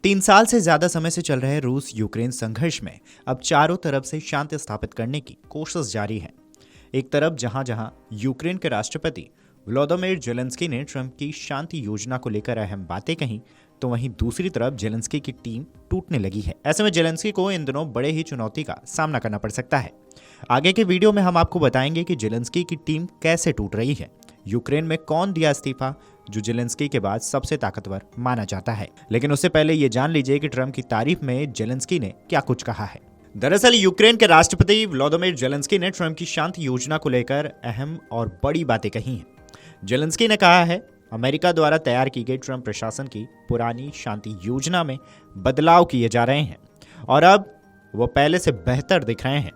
3 साल से ज्यादा समय से चल रहे रूस यूक्रेन संघर्ष में अब चारों तरफ से शांति स्थापित करने की कोशिश जारी है। एक तरफ जहां जहां यूक्रेन के राष्ट्रपति व्लादिमीर जेलेंस्की ने ट्रंप की शांति योजना को लेकर अहम बातें कही, तो वहीं दूसरी तरफ जेलेंस्की की टीम टूटने लगी है। ऐसे में जेलेंस्की को इन दिनों बड़े ही चुनौती का सामना करना पड़ सकता है। आगे के वीडियो में हम आपको बताएंगे कि जेलेंस्की की टीम कैसे टूट रही है, यूक्रेन में कौन दिया इस्तीफा जो जेलेंस्की के बाद सबसे ताकतवर माना जाता है। लेकिन उससे पहले ये जान लीजिए कि ट्रंप की तारीफ में जेलेंस्की ने क्या कुछ कहा है। दरअसल यूक्रेन के राष्ट्रपति व्लादिमीर जेलेंस्की ने ट्रंप की शांति योजना को लेकर अहम और बड़ी बातें कही हैं। जेलेंस्की ने कहा है, अमेरिका द्वारा तैयार की गई ट्रंप प्रशासन की पुरानी शांति योजना में बदलाव किए जा रहे हैं और अब वो पहले से बेहतर दिख रहे हैं।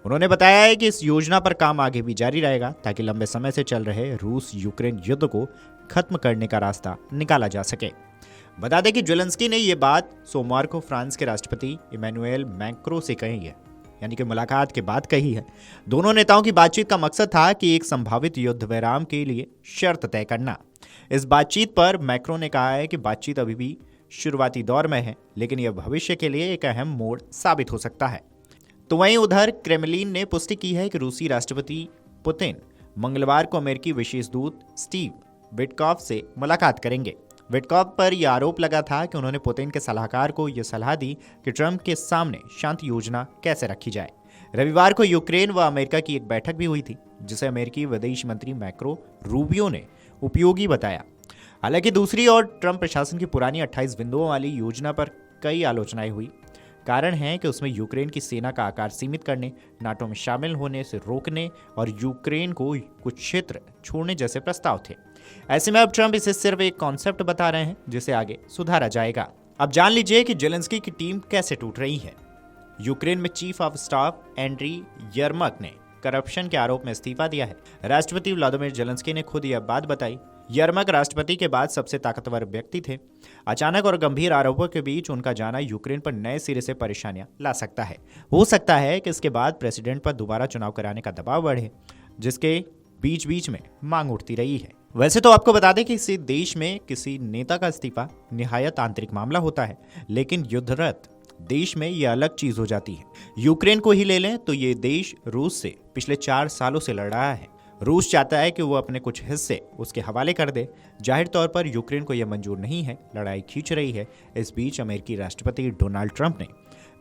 उन्होंने बताया है कि इस योजना पर काम आगे भी जारी रहेगा ताकि लंबे समय से चल रहे रूस यूक्रेन युद्ध को खत्म करने का रास्ता निकाला जा सके। बता दें कि जेलेंस्की ने ये बात सोमवार को फ्रांस के राष्ट्रपति इमैनुएल मैक्रों से कही है, यानी कि मुलाकात के बाद कही है। दोनों नेताओं की बातचीत का मकसद था कि एक संभावित युद्ध विराम के लिए शर्त तय करना। इस बातचीत पर मैक्रों ने कहा है कि बातचीत अभी भी शुरुआती दौर में है, लेकिन यह भविष्य के लिए एक अहम मोड़ साबित हो सकता है। तो वहीं उधर क्रेमलिन ने पुष्टि की है कि रूसी राष्ट्रपति पुतिन मंगलवार को अमेरिकी विशेष दूत स्टीव विटकॉफ से मुलाकात करेंगे। विटकॉफ पर यह आरोप लगा था कि उन्होंने पुतिन के सलाहकार को यह सलाह दी कि ट्रंप के सामने शांति योजना कैसे रखी जाए। रविवार को यूक्रेन व अमेरिका की एक बैठक भी हुई थी, जिसे अमेरिकी विदेश मंत्री मार्को रूबियो ने उपयोगी बताया। हालांकि दूसरी ओर ट्रंप प्रशासन की पुरानी 28 बिंदुओं वाली योजना पर कई आलोचनाएं हुई। कारण है कि उसमें यूक्रेन की सेना का आकार सीमित करने, नाटो में शामिल होने से रोकने और यूक्रेन को कुछ क्षेत्र छोड़ने जैसे प्रस्ताव थे। ऐसे में अब ट्रंप इसे सिर्फ एक कॉन्सेप्ट बता रहे हैं जिसे आगे सुधारा जाएगा। अब जान लीजिए कि जेलेंस्की की टीम कैसे टूट रही है। यूक्रेन में चीफ ऑफ स्टाफ एंड्री यर्मक ने करप्शन के आरोप में इस्तीफा दिया है। राष्ट्रपति व्लादिमीर जेलेंस्की ने खुद यह बात बताई। यर्मक राष्ट्रपति के बाद सबसे ताकतवर व्यक्ति थे। अचानक और गंभीर आरोपों के बीच उनका जाना यूक्रेन पर नए सिरे से परेशानियां ला सकता है। हो सकता है कि इसके बाद प्रेसिडेंट पर दोबारा चुनाव कराने का दबाव बढ़े, जिसके बीच बीच में मांग उठती रही है। वैसे तो आपको बता दें कि किसी देश में किसी नेता का इस्तीफा निहायत आंतरिक मामला होता है, लेकिन युद्धरत देश में यह अलग चीज हो जाती है। यूक्रेन को ही ले लें तो ये देश रूस से पिछले 4 सालों से लड़ रहा है। रूस चाहता है कि वो अपने कुछ हिस्से उसके हवाले कर दे। जाहिर तौर पर यूक्रेन को यह मंजूर नहीं है, लड़ाई खींच रही है। इस बीच अमेरिकी राष्ट्रपति डोनाल्ड ट्रंप ने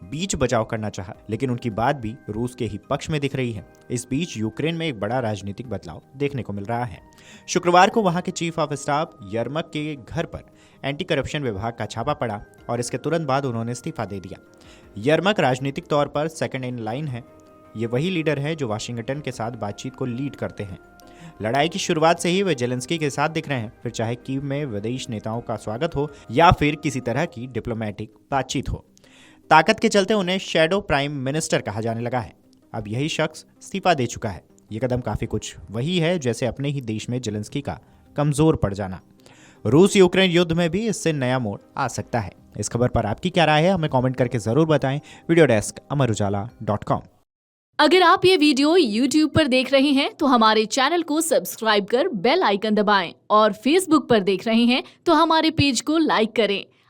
बीच बचाव करना चाहा, लेकिन उनकी बात भी रूस के ही पक्ष में दिख रही है। इस बीच यूक्रेन में एक बड़ा राजनीतिक बदलाव देखने को मिल रहा है। शुक्रवार को वहां के चीफ ऑफ स्टाफ यर्मक के घर पर एंटी करप्शन विभाग का छापा पड़ा और इसके तुरंत बाद उन्होंने इस्तीफा दे दिया। यर्मक राजनीतिक तौर पर सेकंड इन लाइन है। ये वही लीडर है जो वाशिंगटन के साथ बातचीत को लीड करते हैं। लड़ाई की शुरुआत से ही वे जेलेंस्की के साथ दिख रहे हैं, फिर चाहे कीव में विदेश नेताओं का स्वागत हो या फिर किसी तरह की डिप्लोमेटिक बातचीत हो। ताकत के चलते उन्हें शैडो प्राइम मिनिस्टर कहा जाने लगा है। अब यही शख्स इस्तीफा दे चुका है। ये कदम काफी कुछ वही है जैसे अपने ही देश में जेलेंस्की का कमजोर पड़ जाना। रूस यूक्रेन युद्ध में भी इससे नया मोड़ आ सकता है। इस खबर पर आपकी क्या राय है, हमें कमेंट करके जरूर बताएं। Video desk amarujala.com। अगर आप ये वीडियो YouTube पर देख रहे हैं तो हमारे चैनल को सब्सक्राइब कर बेल आइकन दबाएं और Facebook पर देख रहे हैं तो हमारे पेज को लाइक करें।